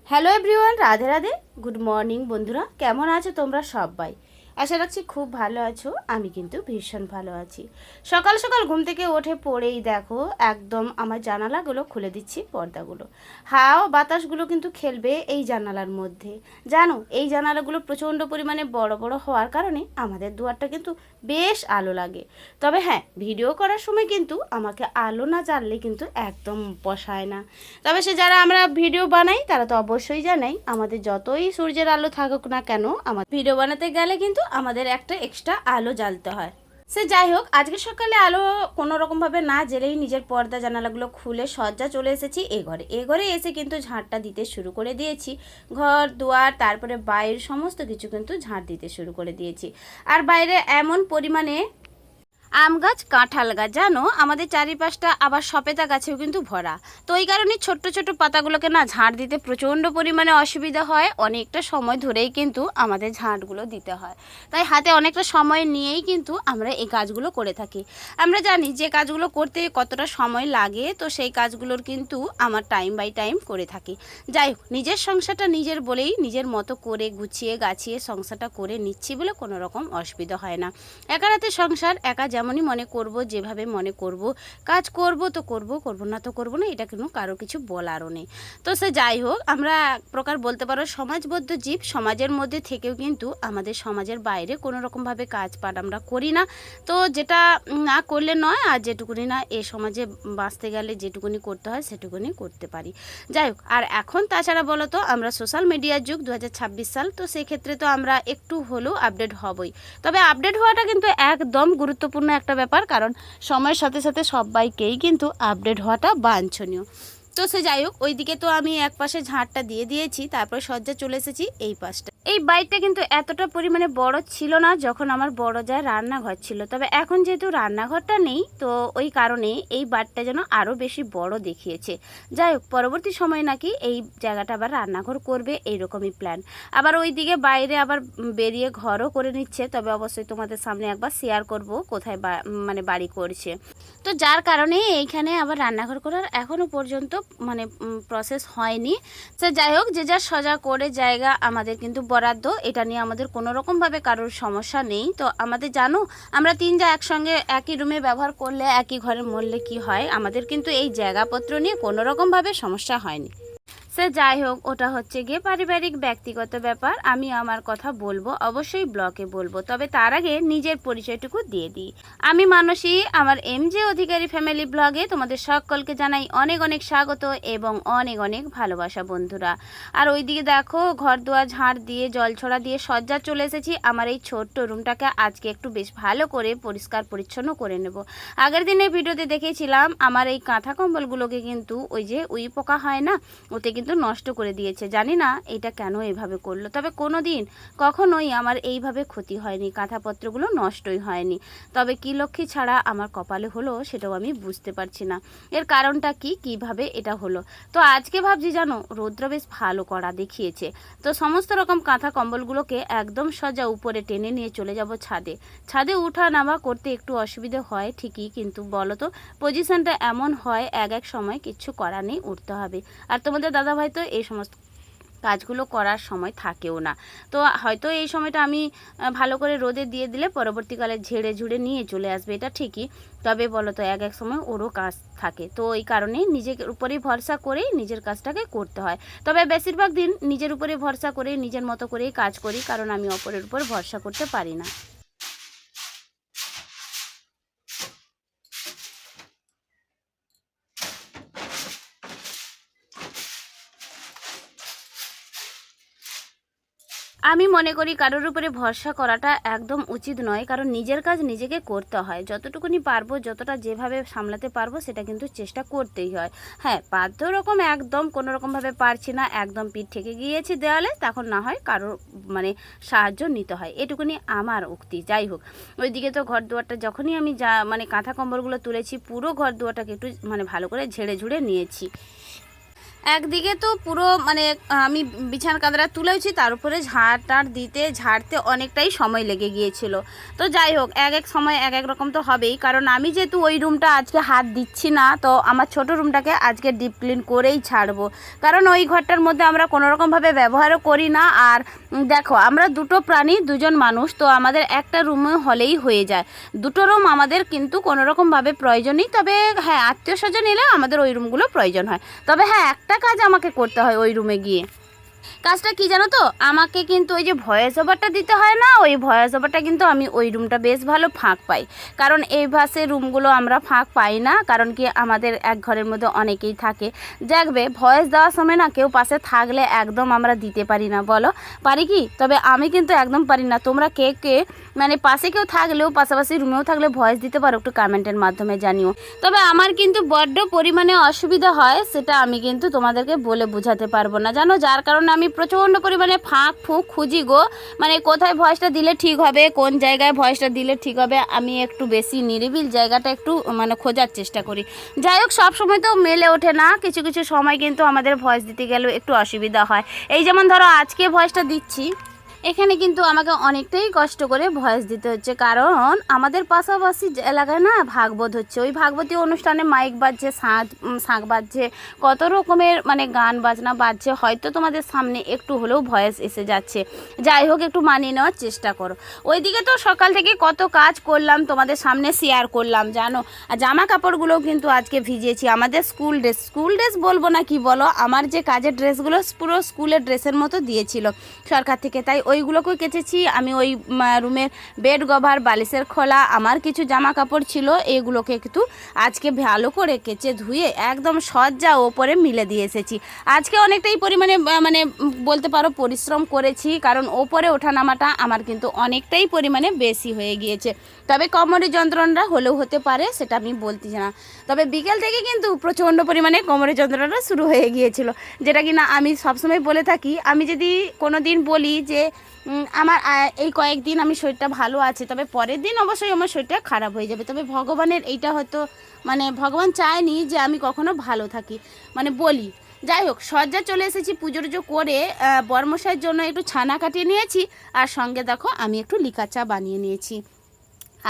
Hello everyone, Radhe Radhe. Good morning বন্ধুরা, কেমন আছো তোমরা সবাই? আশা রাখছি খুব ভালো আছো। আমি কিন্তু ভীষণ ভালো আছি। সকাল সকাল ঘুম থেকে উঠে পড়েই দেখো একদম আমার জানালাগুলো খুলে দিচ্ছি, পর্দাগুলো। হাওয়া বাতাসগুলো কিন্তু খেলবে এই জানালার মধ্যে। জানো, এই জানালাগুলো প্রচণ্ড পরিমাণে বড় বড় হওয়ার কারণে আমাদের দুয়ারটা কিন্তু বেশ আলো লাগে। তবে হ্যাঁ, ভিডিও করার সময় কিন্তু আমাকে আলো না জ্বাললে কিন্তু একদম পোষায় না। তবে সে যারা আমরা ভিডিও বানাই তারা তো অবশ্যই জানাই, আমাদের যতই সূর্যের আলো থাকুক না কেন, আমার ভিডিও বানাতে গেলে কিন্তু আমাদের একটা এক্সট্রা আলো জ্বালতে হয়। সে যাই হোক, আজকে সকালে আলো কোনো রকমভাবে না জ্বেলেই নিজের পর্দা জানালাগুলো খুলে সজ্জা চলে এসেছি এ ঘরে এসে কিন্তু ঝাঁটটা দিতে শুরু করে দিয়েছি। ঘর দুয়ার তারপরে বাইরের সমস্ত কিছু কিন্তু ঝাঁট দিতে শুরু করে দিয়েছি। আর বাইরে এমন পরিমাণে আম গাছ, কাঁঠাল গাছ, জানো আমাদের চারিপাশটা আবার সপেতা গাছেও কিন্তু ভরা। তো এই কারণে ছোট্ট ছোট্ট পাতাগুলোকে না ঝাঁট দিতে প্রচণ্ড পরিমাণে অসুবিধা হয়। অনেকটা সময় ধরেই কিন্তু আমাদের ঝাঁটগুলো দিতে হয়, তাই হাতে অনেকটা সময় নিয়েই কিন্তু আমরা এই কাজগুলো করে থাকি। আমরা জানি যে কাজগুলো করতে কতটা সময় লাগে, তো সেই কাজগুলোর কিন্তু আমার টাইম বাই টাইম করে থাকি। যাই হোক, নিজের সংসারটা নিজের বলেই নিজের মতো করে গুছিয়ে গাছিয়ে সংসারটা করে নিচ্ছি বলে কোনো রকম অসুবিধা হয় না। একা রাতে সংসার, একা যেমনই মনে করব, যেভাবে মনে করব কাজ করব তো করব, করব না তো করব না, এটা কিন্তু কারো কিছু বলারও নেই। তো সে যাই হোক, আমরা এক প্রকার বলতে পারো সমাজবদ্ধ জীব। সমাজের মধ্যে থেকেও কিন্তু আমাদের সমাজের বাইরে কোনো রকমভাবে কাজ পাঠ আমরা করি না। তো যেটা না করলে নয়, আর যেটুকুনি না এ সমাজে বাঁচতে গেলে যেটুকুনি করতে হয় সেটুকুনি করতে পারি। যাই হোক, আর এখন তাছাড়া বলো তো, আমরা সোশ্যাল মিডিয়ার যুগ, 2026 সাল, তো সেই ক্ষেত্রে তো আমরা একটু হলেও আপডেট হবই। তবে আপডেট হওয়াটা কিন্তু একদম গুরুত্বপূর্ণ একটা ব্যাপার, কারণ সময়ের সাথে সাথে সবাইকেই কিন্তু আপডেট হওয়াটা বাঞ্ছনীয়। তো সে যাই হোক, ওইদিকে তো আমি এক পাশে ঝাঁটটা দিয়ে দিয়েছি, তারপর সজ্জা চলে এসেছি এই পাশটা। এই বাড়িটা কিন্তু এতটা পরিমাণে বড় ছিল না যখন আমার বড় যায় রান্নাঘর ছিল। তবে এখন যেহেতু রান্নাঘরটা নেই, তো ওই কারণে এই বাড়িটা যেন আরও বেশি বড় দেখিয়েছে। যাই হোক, পরবর্তী সময় নাকি এই জায়গাটা আবার রান্নাঘর করবে, এইরকমই প্ল্যান। আবার ওইদিকে বাইরে আবার বেরিয়ে ঘরও করে নিচ্ছে। তবে অবশ্যই তোমাদের সামনে একবার শেয়ার করব কোথায় মানে বাড়ি করছে। তো যার কারণে এইখানে আবার রান্নাঘর করার এখনও পর্যন্ত মানে প্রসেস হয়নি। সে যাই হোক, যে যার সজা করে জায়গা আমাদের কিন্তু বরাদ্দ, এটা নিয়ে আমাদের কোনো রকমভাবে কারোর সমস্যা নেই। তো আমাদের জানো, আমরা তিন যা একসঙ্গে একই রুমে ব্যবহার করলে, একই ঘরে মরলে কি হয়, আমাদের কিন্তু এই জায়গাপত্র নিয়ে কোনো রকমভাবে সমস্যা হয়নি। সে যাই হোক, ওটা হচ্ছে গিয়ে পারিবারিক ব্যক্তিগত ব্যাপার। আমি আমার কথা বলবো, অবশ্যই ব্লগে বলবো, তবে তার আগে নিজের পরিচয়টুকু দিয়ে দিই। আমি মানসী, আমার এমজে অধিকারী ফ্যামিলি ব্লগে তোমাদের সকলকে জানাই অনেক অনেক স্বাগত এবং অনেক অনেক ভালোবাসা বন্ধুরা। আর ওইদিকে দেখো, ঘর দুয়ার ঝাড় দিয়ে জল ছড়া দিয়ে সজ্জা চলে এসেছি। আমার এই ছোট্ট রুমটাকে আজকে একটু বেশ ভালো করে পরিষ্কার পরিচ্ছন্ন করে নেব। আগের দিনের ভিডিওতে দেখেছিলাম আমার এই কাঁথা কম্বলগুলোকে কিন্তু ওই যে উই পোকা হয় না, ওতে কিন্তু নষ্ট করে দিয়েছে। জানি না এটা কেন এভাবে করলো, তবে কোনো দিন কখনোই আমার এইভাবে ক্ষতি হয়নি, কাঁথাপত্রগুলো নষ্টই হয়নি। তবে কি লক্ষ্মী ছাড়া আমার কপালে হলো সেটাও আমি বুঝতে পারছি না, এর কারণটা কি, কিভাবে এটা হলো। তো আজকে ভাবছি জানো, রৌদ্র বেশ ভালো করা দেখিয়েছে, তো সমস্ত রকম কাঁথা কম্বলগুলোকে একদম সোজা উপরে টেনে নিয়ে চলে যাব ছাদে। ছাদে উঠা নামা করতে একটু অসুবিধে হয় ঠিকই, কিন্তু বলো তো পজিশনটা এমন হয়, এক এক সময় কিচ্ছু করার নেই, উঠতে হবে। আর তোমাদের দাদাভাই তো এই সমস্ত কাজগুলো করার সময় থাকেও না। তো হয়তো এই সময়টা আমি ভালো করে রোদে দিয়ে দিলে পরবর্তীকালে ঝেড়ে ঝুড়ে নিয়ে চলে আসবে, এটা ঠিকই। তবে বলো তো এক এক সময় ওরও কাজ থাকে, তো এই কারণে নিজের উপরেই ভরসা করেই নিজের কাজটাকে করতে হয়। তবে বেশিরভাগ দিন নিজের উপরে ভরসা করে নিজের মতো করেই কাজ করি, কারণ আমি অপরের উপর ভরসা করতে পারি না। আমি মনে করি কারোর উপরে ভরসা করাটা একদম উচিত নয়, কারণ নিজের কাজ নিজেকে করতে হয়। যতটুকুনি পারবো, যতটা যেভাবে সামলাতে পারবো সেটা কিন্তু চেষ্টা করতেই হয়। হ্যাঁ, বাধ্য রকম একদম কোনো রকমভাবে পারছি না, একদম পিঠ থেকে গিয়েছি দেওয়ালে, তখন না হয় কারোর মানে সাহায্য নিতে হয়, এটুকুনি আমার উক্তি। যাই হোক, ওইদিকে তো ঘর দুয়ারটা যখনই আমি মানে কাঁথা কম্বলগুলো তুলেছি, পুরো ঘর দুয়ারটাকে একটু মানে ভালো করে ঝেড়ে ঝুড়ে নিয়েছি। একদিকে তো পুরো মানে আমি বিছানার কাঁদরা তুলেছি, তার উপরে ঝাড়তে অনেকটাই সময় লেগে গিয়েছিল। তো যাই হোক, এক এক সময় এক এক রকম তো হবেই, কারণ আমি যেহেতু ওই রুমটা আজকে হাত দিচ্ছি না, তো আমার ছোট রুমটাকে আজকে ডিপ ক্লিন করেই ছাড়বো, কারণ ওই ঘরটার মধ্যে আমরা কোনোরকমভাবে ব্যবহারও করি না। আর দেখো, আমরা দুটো প্রাণী, দুজন মানুষ, তো আমাদের একটা রুমে হলেই হয়ে যায়। দুটো রুম আমাদের কিন্তু কোনোরকমভাবে প্রয়োজন নেই। তবে হ্যাঁ, আত্মীয় স্বজন এলে আমাদের ওই রুমগুলো প্রয়োজন হয়। তবে হ্যাঁ, একটা কাজ আমাকে করতে হয় ওই রুমে গিয়ে। কাজটা কি জানো তো, আমাকে কিন্তু ওই যে ভয়েস ওভারটা দিতে হয় না, ওই ভয়েস ওভারটা কিন্তু আমি ওই রুমটা বেশ ভালো ফাঁক পাই, কারণ এই ভাষে রুমগুলো আমরা ফাঁক পাই না, কারণ কি আমাদের এক ঘরের মধ্যে অনেকেই থাকে। দেখবে ভয়েস দেওয়ার সময় না কেউ পাশে থাকলে একদম আমরা দিতে পারি না, বলো পারি কি? তবে আমি কিন্তু একদম পারি না। তোমরা কে কে মানে পাশে কেউ থাকলেও, পাশাপাশি রুমেও থাকলে ভয়েস দিতে পারো, একটু কমেন্টের মাধ্যমে জানিও। তবে আমার কিন্তু বড্ড পরিমাণে অসুবিধা হয়, সেটা আমি কিন্তু তোমাদেরকে বলে বোঝাতে পারবো না, জানো, যার কারণে আমি প্রচণ্ড পরিমাণে ফাঁক ফুঁক খুঁজি গো। মানে কোথায় ভয়েসটা দিলে ঠিক হবে, কোন জায়গায় ভয়েসটা দিলে ঠিক হবে, আমি একটু বেশি নিরিবিল জায়গাটা একটু মানে খোঁজার চেষ্টা করি। যাই হোক, সব সময় তো মেলে ওঠে না, কিছু কিছু সময় কিন্তু আমাদের ভয়েস দিতে গেলেও একটু অসুবিধা হয়। এই যেমন ধরো আজকে ভয়েসটা দিচ্ছি, এখানে কিন্তু আমাকে অনেকটাই কষ্ট করে ভয়েস দিতে হচ্ছে, কারণ আমাদের পাশাপাশি এলাকায় না ভাগবত হচ্ছে। ওই ভাগবতী অনুষ্ঠানে মাইক বাজছে, শাঁখ বাজছে, কত রকমের মানে গান বাজনা বাজছে, হয়তো তোমাদের সামনে একটু হলেও ভয়েস এসে যাচ্ছে। যাই হোক, একটু মানিয়ে নেওয়ার চেষ্টা করো। ওইদিকে তো সকাল থেকে কত কাজ করলাম, তোমাদের সামনে শেয়ার করলাম, জানো। আর জামা কাপড়গুলোও কিন্তু আজকে ভিজিয়েছি, আমাদের স্কুল ড্রেস বলবো না কি বলো, আমার যে কাজের ড্রেসগুলো পুরো স্কুলের ড্রেসের মতো দিয়েছিল সরকার থেকে, তাই ওইগুলোকেও কেচেছি আমি। ওই রুমের বেড কভার, বালিশের খোলা, আমার কিছু জামা কাপড় ছিল, এগুলোকে একটু আজকে ভালো করে কেচে ধুয়ে একদম সজ্জা ওপরে মিলে দিয়ে এসেছি। আজকে অনেকটাই পরিমাণে মানে বলতে পারো পরিশ্রম করেছি, কারণ ওপরে ওঠানামাটা আমার কিন্তু অনেকটাই পরিমাণে বেশি হয়ে গিয়েছে। তবে কোমরের যন্ত্রণাটা হলেও হতে পারে, সেটা আমি বলছি না। তবে বিকেল থেকে কিন্তু প্রচণ্ড পরিমাণে কোমরের যন্ত্রণাটা শুরু হয়ে গিয়েছিল, যেটা কি না আমি সবসময় বলে থাকি। আমি যদি কোনো দিন বলি যে আমার এই কয়েকদিন আমি শরীরটা ভালো আছে, তবে পরের দিন অবশ্যই আমার শরীরটা খারাপ হয়ে যাবে। তবে ভগবানের এইটা হয়তো মানে ভগবান চায়নি যে আমি কখনো ভালো থাকি, মানে বলি। যাই হোক, সজ্জা চলে এসেছি, পুজো টুজো করে বর্মশাইয়ের জন্য একটু ছানা কাটিয়ে নিয়েছি, আর সঙ্গে দেখো আমি একটু লিকা চা বানিয়ে নিয়েছি।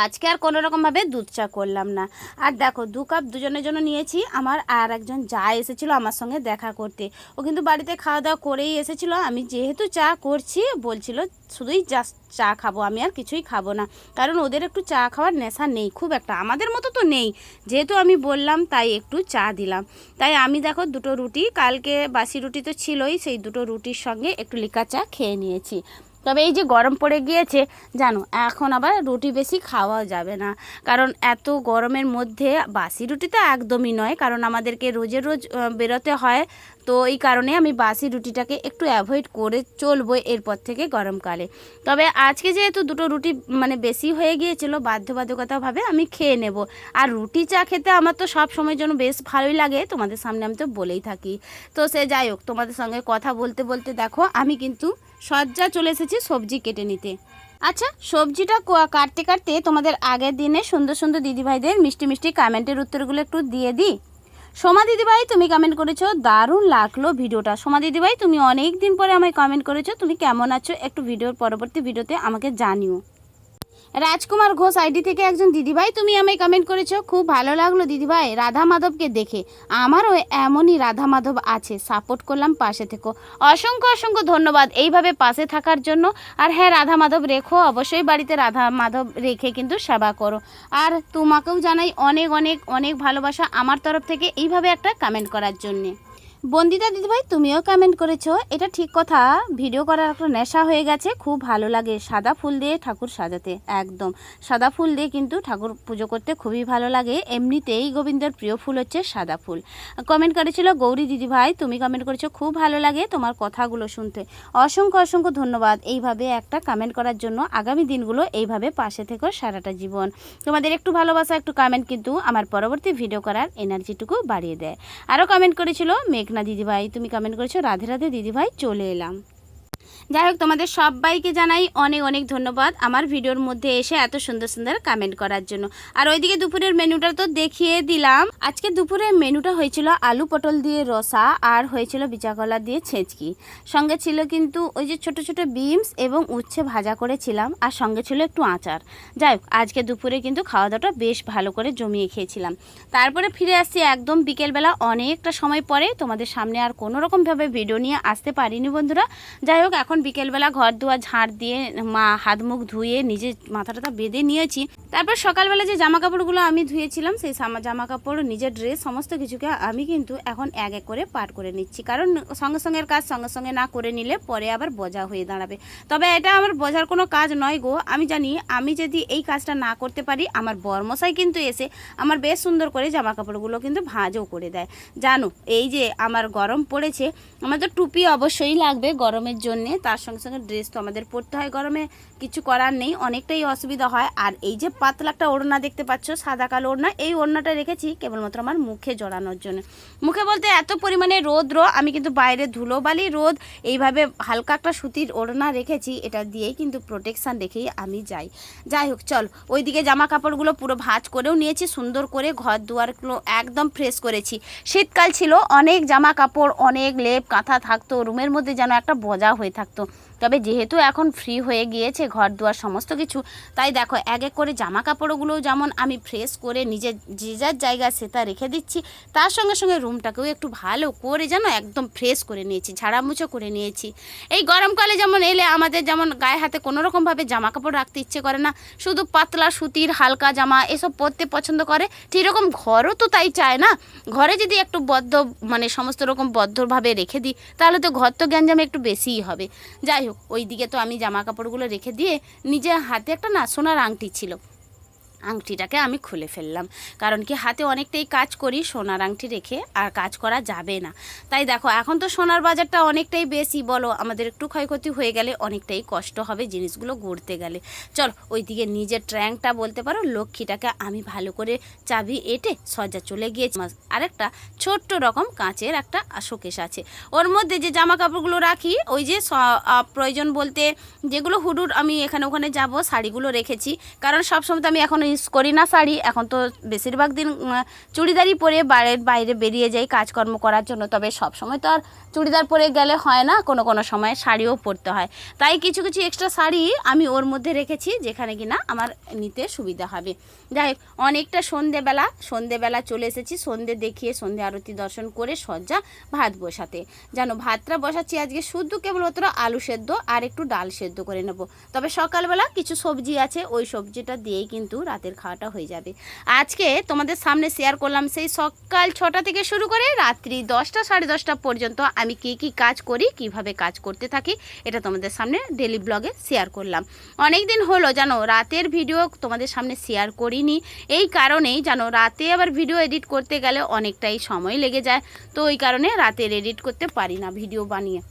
আজকে আর কোনো রকমভাবে দুধ চা করলাম না। আর দেখো 2 কাপ দুজনের জন্য নিয়েছি। আমার আর একজন যা এসেছিলো আমার সঙ্গে দেখা করতে, ও কিন্তু বাড়িতে খাওয়া দাওয়া করেই এসেছিলো। আমি যেহেতু চা করছি বলছিল শুধুই জাস্ট চা খাবো, আমি আর কিছুই খাবো না, কারণ ওদের একটু চা খাওয়ার নেশা নেই খুব একটা, আমাদের মতো তো নেই। যেহেতু আমি বললাম তাই একটু চা দিলাম। তাই আমি দেখো 2টো রুটি, কালকে বাসি রুটি তো ছিলই, সেই 2টো রুটির সঙ্গে একটু লিকা চা খেয়ে নিয়েছি। তবে এই যে গরম পড়ে গিয়েছে জানো, এখন আবার রুটি বেশি খাওয়া যাবে না, কারণ এত গরমের মধ্যে বাসি রুটি তো একদমই নয়, কারণ আমাদেরকে রোজের রোজ বেরোতে হয়। তো এই কারণে আমি বাসি রুটিটাকে একটু অ্যাভয়েড করে চলবো এরপর থেকে গরমকালে। তবে আজকে যেহেতু 2টো রুটি মানে বেশি হয়ে গিয়েছিল, বাধ্যবাধকতাভাবে আমি খেয়ে নেব। আর রুটি চা খেতে আমার তো সব সময়ের জন্য বেশ ভালোই লাগে, তোমাদের সামনে আমি তো বলেই থাকি। তো সে যাই হোক, তোমাদের সঙ্গে কথা বলতে বলতে দেখো আমি কিন্তু সজ্জা চলে এসেছি সবজি কেটে নিতে। আচ্ছা, সবজিটা কাটতে কাটতে তোমাদের আগের দিনে সুন্দর সুন্দর দিদিভাইদের মিষ্টি মিষ্টি কমেন্টের উত্তরগুলো একটু দিয়ে দিই। সোমা দিদিভাই, তুমি কমেন্ট করেছো দারুণ লাগলো ভিডিওটা। সোমা দিদিভাই, তুমি অনেক দিন পরে আমায় কমেন্ট করেছো, তুমি কেমন আছো একটু ভিডিওর পরবর্তী ভিডিওতে আমাকে জানিও। রাজকুমার ঘোষ আইডি থেকে একজন দিদিভাই, তুমি আমায় কমেন্ট করেছো, খুব ভালো লাগলো দিদিভাই রাধা মাধবকে দেখে, আমারও এমনই রাধা মাধব আছে, সাপোর্ট করলাম, পাশে থেকো। অসংখ্য অসংখ্য ধন্যবাদ এইভাবে পাশে থাকার জন্য। আর হ্যাঁ, রাধা মাধব রেখো, অবশ্যই বাড়িতে রাধা মাধব রেখে কিন্তু সেবা করো। আর তোমাকেও জানাই অনেক অনেক অনেক ভালোবাসা আমার তরফ থেকে এইভাবে একটা কমেন্ট করার জন্যে। বন্দিতা দিদিভাই, তুমিও কমেন্ট করেছো, এটা ঠিক কথা, ভিডিও করার একটা নেশা হয়ে গেছে, খুব ভালো লাগে সাদা ফুল দিয়ে ঠাকুর সাজাতে। একদম সাদা ফুল দিয়ে কিন্তু ঠাকুর পুজো করতে খুবই ভালো লাগে, এমনিতেই গোবিন্দের প্রিয় ফুল হচ্ছে সাদা ফুল। কমেন্ট করেছিল গৌরী দিদিভাই, তুমি কমেন্ট করেছো খুব ভালো লাগে তোমার কথাগুলো শুনতে। অসংখ্য অসংখ্য ধন্যবাদ এইভাবে একটা কমেন্ট করার জন্য। আগামী দিনগুলো এইভাবে পাশে থেকো সারাটা জীবন। তোমাদের একটু ভালোবাসা, একটু কমেন্ট কিন্তু আমার পরবর্তী ভিডিও করার এনার্জিটুকু বাড়িয়ে দেয়। আরও কমেন্ট করেছিল মেঘনা দিদিভাই, তুমি কমেন্ট করেছো রাধে রাধে দিদিভাই, চলে এলাম। যাই হোক, তোমাদের সবাইকে জানাই অনেক অনেক ধন্যবাদ আমার ভিডিওর মধ্যে এসে এত সুন্দর সুন্দর কমেন্ট করার জন্য। আর ওইদিকে দুপুরের মেনুটা তো দেখিয়ে দিলাম। আজকে দুপুরের মেনুটা হয়েছিল আলু পটল দিয়ে রসা, আর হয়েছিল বিচা কলা দিয়ে ছেঁচকি। সঙ্গে ছিল কিন্তু ওই যে ছোট ছোট বিমস এবং উচ্ছে ভাজা করেছিলাম, আর সঙ্গে ছিল একটু আচার। যাই হোক, আজকে দুপুরে কিন্তু খাওয়া দাওয়াটা বেশ ভালো করে জমিয়ে খেয়েছিলাম। তারপরে ফিরে আসছি একদম বিকেলবেলা, অনেকটা সময় পরে। তোমাদের সামনে আর কোনো রকমভাবে ভিডিও নিয়ে আসতে পারিনি বন্ধুরা। যাই হোক, এখন বিকেলবেলা ঘর দুয়ার ঝাড় দিয়ে হাত মুখ ধুয়ে নিজে মাথাটা বেঁধে নিয়েছি। তারপর সকালবেলা যে জামা কাপড়গুলো আমি ধুয়েছিলাম, সেই জামা কাপড়, নিজের ড্রেস, সমস্ত কিছুকে আমি কিন্তু এখন এক এক করে পার করে নিচ্ছি। কারণ সঙ্গে সঙ্গের কাজ সঙ্গে সঙ্গে না করে নিলে পরে আবার বোঝা হয়ে দাঁড়াবে। তবে এটা আমার বোঝার কোনো কাজ নয় গো। আমি জানি আমি যদি এই কাজটা না করতে পারি, আমার বরমশাই কিন্তু এসে আমার বেশ সুন্দর করে জামা কাপড়গুলো কিন্তু ভাঁজও করে দেয়। জানো, এই যে আমার গরম পড়েছে, আমার তো টুপি অবশ্যই লাগবে গরমের জন্যে, তার সঙ্গে সঙ্গে ড্রেস তো আমাদের পরতে হয় গরমে, কিছু করার নেই, অনেকটাই অসুবিধা হয়। আর এই যে পাতলা একটা ওড়না দেখতে পাচ্ছ, সাদা কালো ওড়না, এই ওড়নাটা রেখেছি কেবলমাত্র আমার মুখে জড়ানোর জন্য। মুখে বলতে এত পরিমাণে রৌদ্র, আমি কিন্তু বাইরে ধুলোবালি রোদ, এইভাবে হালকা একটা সুতির ওড়না রেখেছি, এটা দিয়েই কিন্তু প্রোটেকশান রেখেই আমি যাই। যাই হোক, চল ওইদিকে জামা কাপড়গুলো পুরো ভাঁজ করেও নিয়েছি, সুন্দর করে ঘর দুয়ারগুলো একদম ফ্রেশ করেছি। শীতকাল ছিল, অনেক জামা কাপড়, অনেক লেপ কাঁথা থাকতো, রুমের মধ্যে যেন একটা বোঝা হয়ে থাকতো। তবে যেহেতু এখন ফ্রি হয়ে গিয়েছে ঘর দুয়ার সমস্ত কিছু, তাই দেখো এক এক করে জামা কাপড়গুলোও যেমন আমি ফ্রেশ করে নিজের যে যার জায়গায় সেটা রেখে দিচ্ছি, তার সঙ্গে সঙ্গে রুমটাকেও একটু ভালো করে যেন একদম ফ্রেশ করে নিয়েছি, ঝাড়ামুছো করে নিয়েছি। এই গরমকালে যেমন এলে আমাদের যেমন গায়ে হাতে কোনো রকমভাবে জামা কাপড় রাখতে ইচ্ছে করে না, শুধু পাতলা সুতির হালকা জামা এসব পরতে পছন্দ করে, ঠিক এরকম ঘরও তো তাই চায় না। ঘরে যদি একটু বদ্ধ সমস্ত রকম বদ্ধভাবে রেখে দিই, তাহলে তো ঘর তো গ্যাঞ্জামে একটু বেশিই হবে। যাই হোক, ওই দিকে তো আমি জামা কাপড়গুলো রেখে দিয়ে নিজের হাতে একটা সোনার আংটি ছিল, আংটিটাকে আমি খুলে ফেললাম। কারণ কি, হাতে অনেকটাই কাজ করি, সোনার আংটি রেখে আর কাজ করা যাবে না। তাই দেখো, এখন তো সোনার বাজারটা অনেকটাই বেশি, বলো আমাদের একটু ক্ষয়ক্ষতি হয়ে গেলে অনেকটাই কষ্ট হবে জিনিসগুলো গড়তে গেলে। চল ওইদিকে নিজের ট্র্যাঙ্কটা বলতে পারো লক্ষ্মীটাকে আমি ভালো করে চাবি এঁটে সজ্জা চলে গিয়েছি। আরেকটা ছোট্ট রকম কাঁচের একটা শোকেস আছে, ওর মধ্যে যে জামা কাপড়গুলো রাখি, ওই যে প্রয়োজন বলতে যেগুলো হুডুর আমি এখানে ওখানে যাব, শাড়িগুলো রেখেছি। কারণ সবসময় তো আমি এখন ইউজ করি না শাড়ি, এখন তো বেশিরভাগ দিন চুড়িদারই পরে বাইরে বেরিয়ে যাই কাজকর্ম করার জন্য। তবে সব সময় তো আর চুড়িদার পরে গেলে হয় না, কোনো কোনো সময় শাড়িও পরতে হয়। তাই কিছু কিছু এক্সট্রা শাড়ি আমি ওর মধ্যে রেখেছি, যেখানে কিনা আমার নিতে সুবিধা হবে। যাই হোক, অনেকটা সন্ধেবেলা চলে এসেছি, সন্ধে দেখিয়ে সন্ধে আরতি দর্শন করে সজ্জা ভাত বসাতে। জানো, ভাতটা বসাচ্ছি আজকে শুধু কেবলমাত্র আলু সেদ্ধ আর একটু ডাল সেদ্ধ করে নেব। তবে সকালবেলা কিছু সবজি আছে, ওই সবজিটা দিয়েই কিন্তু রাতের খাওয়াটা হয়ে যাবে। আজকে তোমাদের সামনে শেয়ার করলাম সেই সকাল 6টা থেকে শুরু করে রাত্রি 10টা সাড়ে 10টা পর্যন্ত আমি কি কাজ করি, কিভাবে কাজ করতে থাকি, এটা তোমাদের সামনে ডেলি ব্লগে শেয়ার করলাম। অনেক দিন হলো জানো রাতের ভিডিও তোমাদের সামনে শেয়ার করিনি, এই কারণেই জানো রাতে আবার ভিডিও এডিট করতে গেলে অনেকটাই সময় লেগে যায়, তো ওই কারণে রাতের এডিট করতে পারি না ভিডিও বানিয়ে।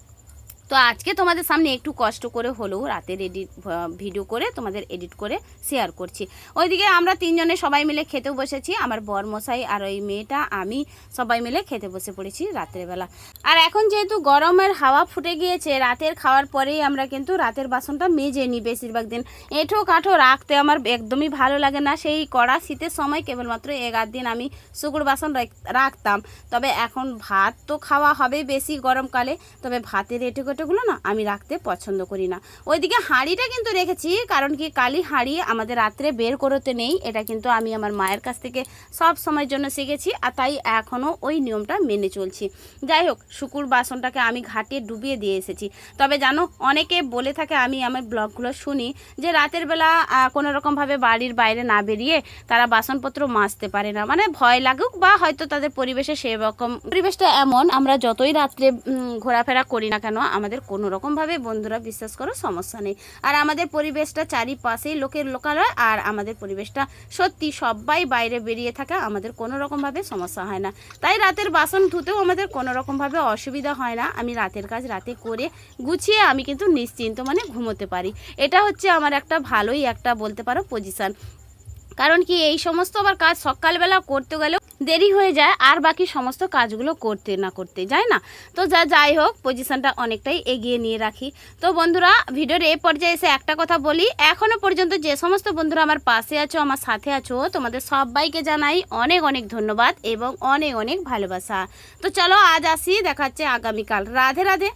তো আজকে তোমাদের সামনে একটু কষ্ট করে হলেও রাতের ভিডিও করে তোমাদের এডিট করে শেয়ার করছি। ওইদিকে আমরা তিনজনে সবাই মিলে খেতেও বসেছি, আমার বরমশাই আর ওই মেয়েটা, আমি সবাই মিলে খেতে বসে পড়েছি রাত্রেবেলা। আর এখন যেহেতু গরমের হাওয়া ফুটে গিয়েছে, রাতের খাওয়ার পরেই আমরা কিন্তু রাতের বাসনটা মেজে নিই। বেশিরভাগ দিন এঁঠো কাঠো রাখতে আমার একদমই ভালো লাগে না, সেই কড়া শীতের সময় কেবলমাত্র 1-8 দিন আমি শুকনো বাসন রাখতাম। তবে এখন ভাত তো খাওয়া হবে বেশি গরমকালে, তবে ভাতের এঁটোগুলো না আমি রাখতে পছন্দ করি না। ওইদিকে হাঁড়িটা কিন্তু রেখেছি, কারণ কি কালি হাঁড়ি আমাদের রাত্রে বের করতে নেই, এটা কিন্তু আমি আমার মায়ের কাছ থেকে সব সময়ের জন্য শিখেছি, আর তাই এখনও ওই নিয়মটা মেনে চলছি। যাই হোক, শুকুর বাসনটাকে আমি ঘাটে ডুবিয়ে দিয়ে এসেছি। তবে জানো, অনেকে বলে থাকে, আমি আমার ব্লগগুলো শুনি যে রাতের বেলা কোনো রকমভাবে বাড়ির বাইরে না বেরিয়ে তারা বাসনপত্র মাজতে পারে না, মানে ভয় লাগুক বা হয়তো তাদের পরিবেশে সেরকম পরিবেশটা এমন, আমরা যতই রাত্রে ঘোরাফেরা করি না কেন আমাদের কোনো রকমভাবে বন্ধুরা বিশ্বাস করো সমস্যা নেই। আর আমাদের পরিবেশটা চারিপাশেই লোকের লোকালয়, আর আমাদের পরিবেশটা সত্যি সবাই বাইরে বেরিয়ে থাকে, আমাদের কোনো রকমভাবে সমস্যা হয় না। তাই রাতের বাসন ধুতেও আমাদের কোনো রকমভাবে অসুবিধা হয় না। আমি রাতের কাজ রাতে করে গুছিয়ে আমি কিন্তু নিশ্চিন্ত ঘুমোতে পারি। এটা হচ্ছে আমার একটা ভালোই একটা বলতে পারো পজিশান। কারণ কি, এই সমস্ত আবার কাজ সকালবেলা করতে গেলেও দেরি হয়ে যায় আর বাকি সমস্ত কাজগুলো করতে না করতে যায় না। তো যাই হোক, পজিশনটা অনেকটাই এগিয়ে নিয়ে রাখি। তো বন্ধুরা, ভিডিওর এই পর্যায়ে এসে একটা কথা বলি, এখনও পর্যন্ত যে সমস্ত বন্ধুরা আমার পাশে আছো, আমার সাথে আছো, তোমাদের সবাইকে জানাই অনেক অনেক ধন্যবাদ এবং অনেক অনেক ভালোবাসা। তো চলো আজ আসি, দেখা হচ্ছে আগামীকাল। রাধে রাধে।